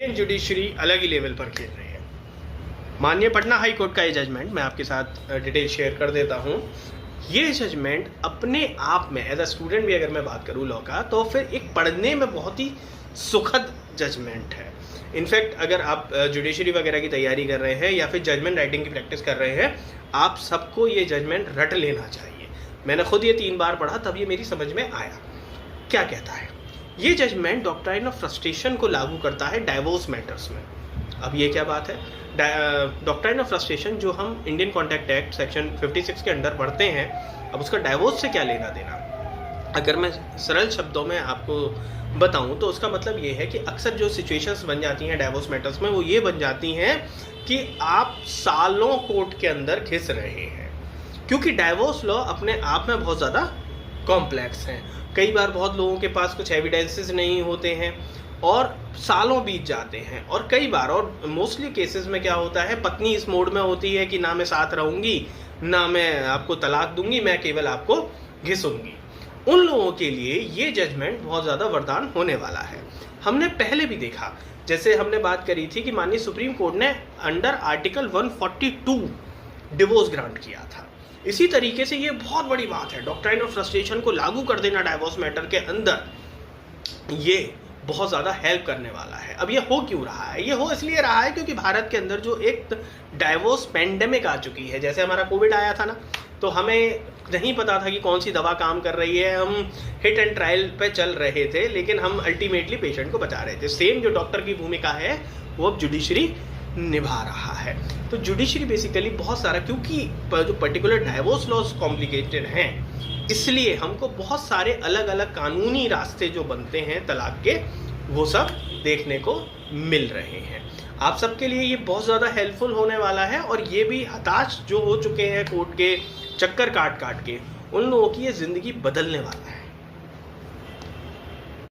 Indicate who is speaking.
Speaker 1: Judiciary अलग ही level पर खेल रही है। माननीय पटना हाई कोर्ट का ये जजमेंट मैं आपके साथ डिटेल शेयर कर देता हूँ। ये जजमेंट अपने आप में एज अ स्टूडेंट भी अगर मैं बात करूँ लॉ का, तो फिर एक पढ़ने में बहुत ही सुखद जजमेंट है। इनफैक्ट अगर आप जुडिशरी वगैरह की तैयारी कर रहे हैं या फिर जजमेंट राइटिंग की प्रैक्टिस कर रहे हैं, आप सबको ये जजमेंट रट लेना चाहिए। मैंने खुद ये 3 बार पढ़ा, तब ये मेरी समझ में आया। क्या कहता है ये जजमेंट? डॉक्ट्राइन ऑफ फ्रस्ट्रेशन को लागू करता है डाइवोर्स मैटर्स में। अब ये क्या बात है? डॉक्ट्राइन ऑफ फ्रस्ट्रेशन जो हम इंडियन कॉन्ट्रैक्ट एक्ट सेक्शन 56 के अंडर पढ़ते हैं, अब उसका डाइवोर्स से क्या लेना देना? अगर मैं सरल शब्दों में आपको बताऊं तो उसका मतलब ये है कि अक्सर जो सिचुएशंस बन जाती हैं डाइवोर्स मैटर्स में, वो ये बन जाती हैं कि आप सालों कोर्ट के अंदर घिस रहे हैं, क्योंकि डाइवोर्स लॉ अपने आप में बहुत ज़्यादा कॉम्प्लेक्स हैं। कई बार बहुत लोगों के पास कुछ एविडेंसेस नहीं होते हैं और सालों बीत जाते हैं। और कई बार और मोस्टली केसेस में क्या होता है, पत्नी इस मोड में होती है कि ना मैं साथ रहूँगी, ना मैं आपको तलाक दूंगी, मैं केवल आपको घिसूंगी। उन लोगों के लिए ये जजमेंट बहुत ज़्यादा वरदान होने वाला है। हमने पहले भी देखा, जैसे हमने बात करी थी कि माननीय सुप्रीम कोर्ट ने अंडर आर्टिकल 142 डिवोर्स ग्रांट किया था। इसी तरीके से ये बहुत बड़ी बात है, डॉक्ट्राइन ऑफ फ्रस्ट्रेशन को लागू कर देना डाइवोर्स मैटर के अंदर, ये बहुत ज़्यादा हेल्प करने वाला है। अब ये हो क्यों रहा है? ये हो इसलिए रहा है क्योंकि भारत के अंदर जो एक डाइवोर्स पेंडेमिक आ चुकी है। जैसे हमारा कोविड आया था ना, तो हमें नहीं पता था कि कौन सी दवा काम कर रही है, हम हिट एंड ट्रायल पे चल रहे थे, लेकिन हम अल्टीमेटली पेशेंट को बचा रहे थे। सेम जो डॉक्टर की भूमिका है वो अब जुडिशरी निभा रहा है। तो जुडिशरी बेसिकली बहुत सारा, क्योंकि जो पर्टिकुलर डाइवोर्स लॉज कॉम्प्लिकेटेड हैं, इसलिए हमको बहुत सारे अलग अलग कानूनी रास्ते जो बनते हैं तलाक के, वो सब देखने को मिल रहे हैं। आप सबके लिए ये बहुत ज़्यादा हेल्पफुल होने वाला है। और ये भी हताश जो हो चुके हैं कोर्ट के चक्कर काट काट के, उन लोगों की ये ज़िंदगी बदलने वाला है।